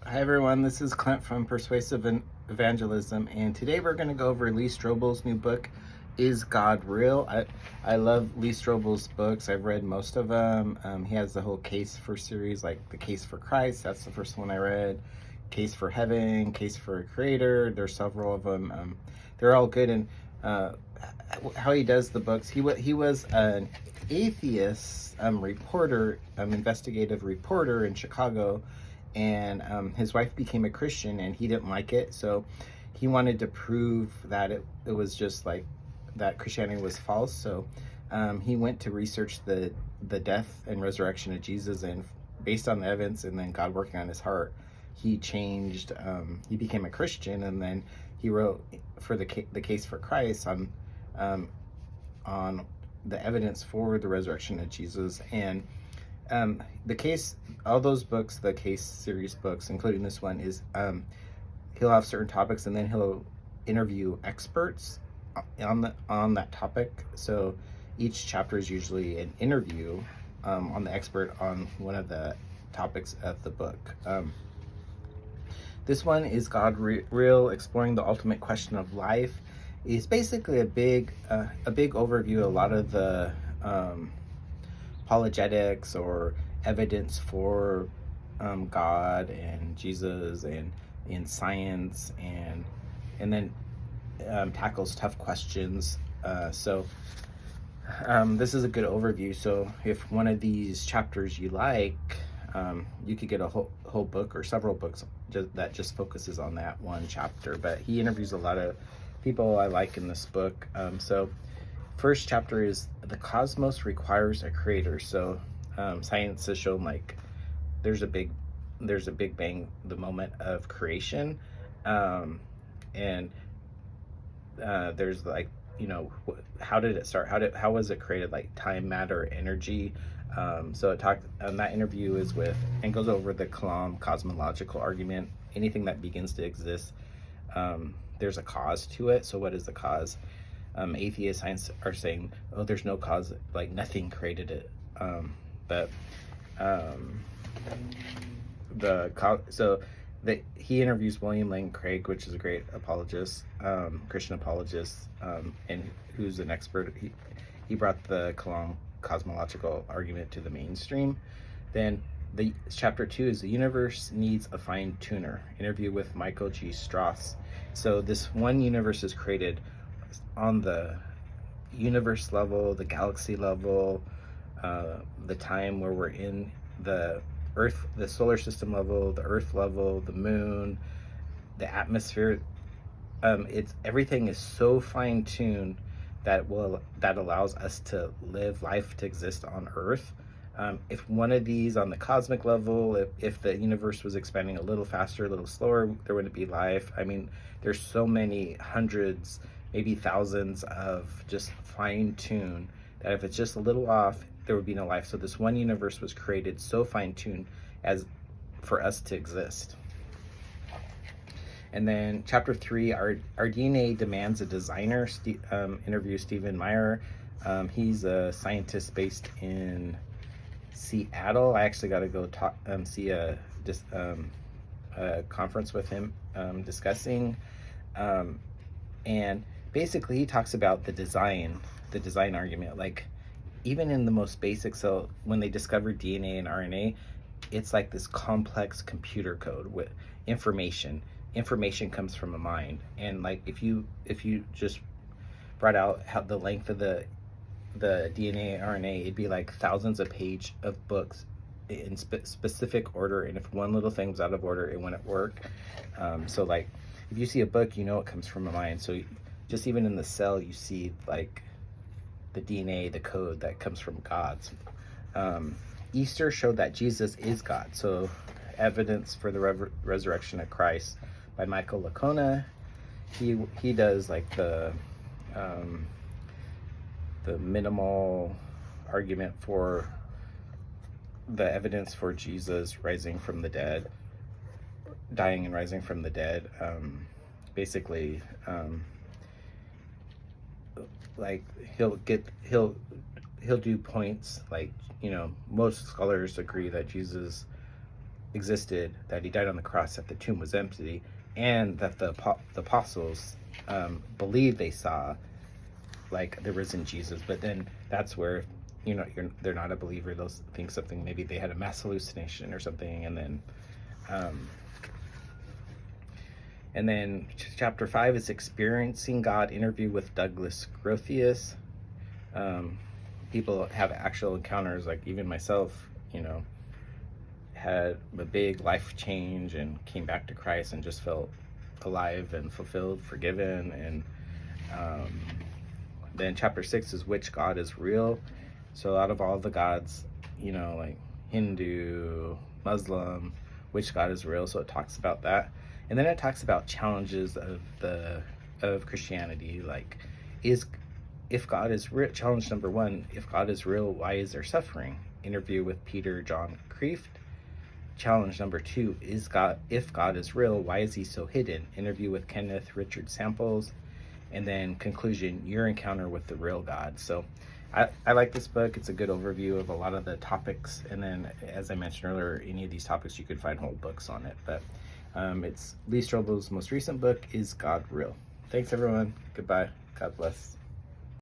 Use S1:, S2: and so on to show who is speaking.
S1: Hi everyone, this is Clint from Persuasive Evangelism, and today we're going to go over Lee Strobel's new book, Is God Real? I love Lee Strobel's books. I've read most of them. He has the whole Case for series, like The Case for Christ. That's the first one I read. Case for Heaven, Case for a Creator. There's several of them. They're all good. And how he does the books, he was an atheist reporter, investigative reporter in Chicago, and his wife became a Christian and he didn't like it, so he wanted to prove that it was just like that Christianity was false. So he went to research the death and resurrection of Jesus, and based on the evidence and then God working on his heart, he changed. He became a Christian, and then he wrote for the Case for Christ on the evidence for the resurrection of Jesus. And the case, all those books, the Case series books, including this one, is he'll have certain topics, and then he'll interview experts on that topic. So each chapter is usually an interview on the expert on one of the topics of the book. This one is God Real, Exploring the Ultimate Question of Life. It's basically a big overview of a lot of the apologetics or evidence for God and Jesus and in science, and then tackles tough questions. So this is a good overview. So if one of these chapters you like, you could get a whole book or several books that just focuses on that one chapter. But he interviews a lot of people I like in this book. So first chapter is The Cosmos Requires a Creator. So science has shown like there's a big bang, the moment of creation, and there's like, how did it start? How was it created? Like time, matter, energy. So it talked. That interview is with and goes over the Kalam cosmological argument. Anything that begins to exist, there's a cause to it. So what is the cause? Atheist science are saying, oh, there's no cause, like nothing created it. He interviews William Lane Craig, which is a great apologist, Christian apologist, and who's an expert. He brought the Kalam cosmological argument to the mainstream. Then the chapter 2 is The Universe Needs a Fine Tuner. Interview with Michael G. Strauss. So this one universe is created on the universe level, the galaxy level, the time where we're in, the Earth, the solar system level, the Earth level, the moon, the atmosphere. Everything is so fine tuned that allows us to live life, to exist on Earth. If one of these on the cosmic level, if the universe was expanding a little faster, a little slower, there wouldn't be life. I mean, there's so many hundreds, maybe thousands of just fine tuned that if it's just a little off, there would be no life. So this one universe was created so fine tuned as for us to exist. And then chapter 3, our DNA Demands a Designer. Interview Stephen Meyer. He's a scientist based in Seattle. I actually got to go see a conference with him discussing, and basically he talks about the design argument. Like even in the most basic, so when they discovered DNA and RNA, it's like this complex computer code with information comes from a mind. And like if you just brought out how the length of the DNA RNA, it'd be like thousands of pages of books in specific order, and if one little thing was out of order, it wouldn't work. So like if you see a book, it comes from a mind. So just even in the cell, you see like the DNA, the code that comes from God's. Easter showed that Jesus is God. So evidence for the resurrection of Christ by Michael Lacona. He does like the minimal argument for the evidence for Jesus rising from the dead, dying and rising from the dead. Basically, like he'll do points like, most scholars agree that Jesus existed, that he died on the cross, that the tomb was empty, and that the apostles believed they saw like the risen Jesus. But then that's where, they're not a believer. They'll think something, maybe they had a mass hallucination or something. And then chapter 5 is Experiencing God, interview with Douglas Groothuis. People have actual encounters, like even myself, had a big life change and came back to Christ and just felt alive and fulfilled, forgiven. And then chapter 6 is Which God is Real. So out of all the gods, like Hindu, Muslim, which God is real? So it talks about that. And then it talks about challenges of Christianity, like if God is real. Challenge number 1: if God is real, why is there suffering? Interview with Peter John Kreeft. Challenge number 2: if God is real, why is he so hidden? Interview with Kenneth Richard Samples. And then conclusion: your encounter with the real God. So I like this book. It's a good overview of a lot of the topics. And then, as I mentioned earlier, any of these topics you could find whole books on it. But it's Lee Strobel's most recent book, Is God Real? Thanks, everyone. Goodbye. God bless.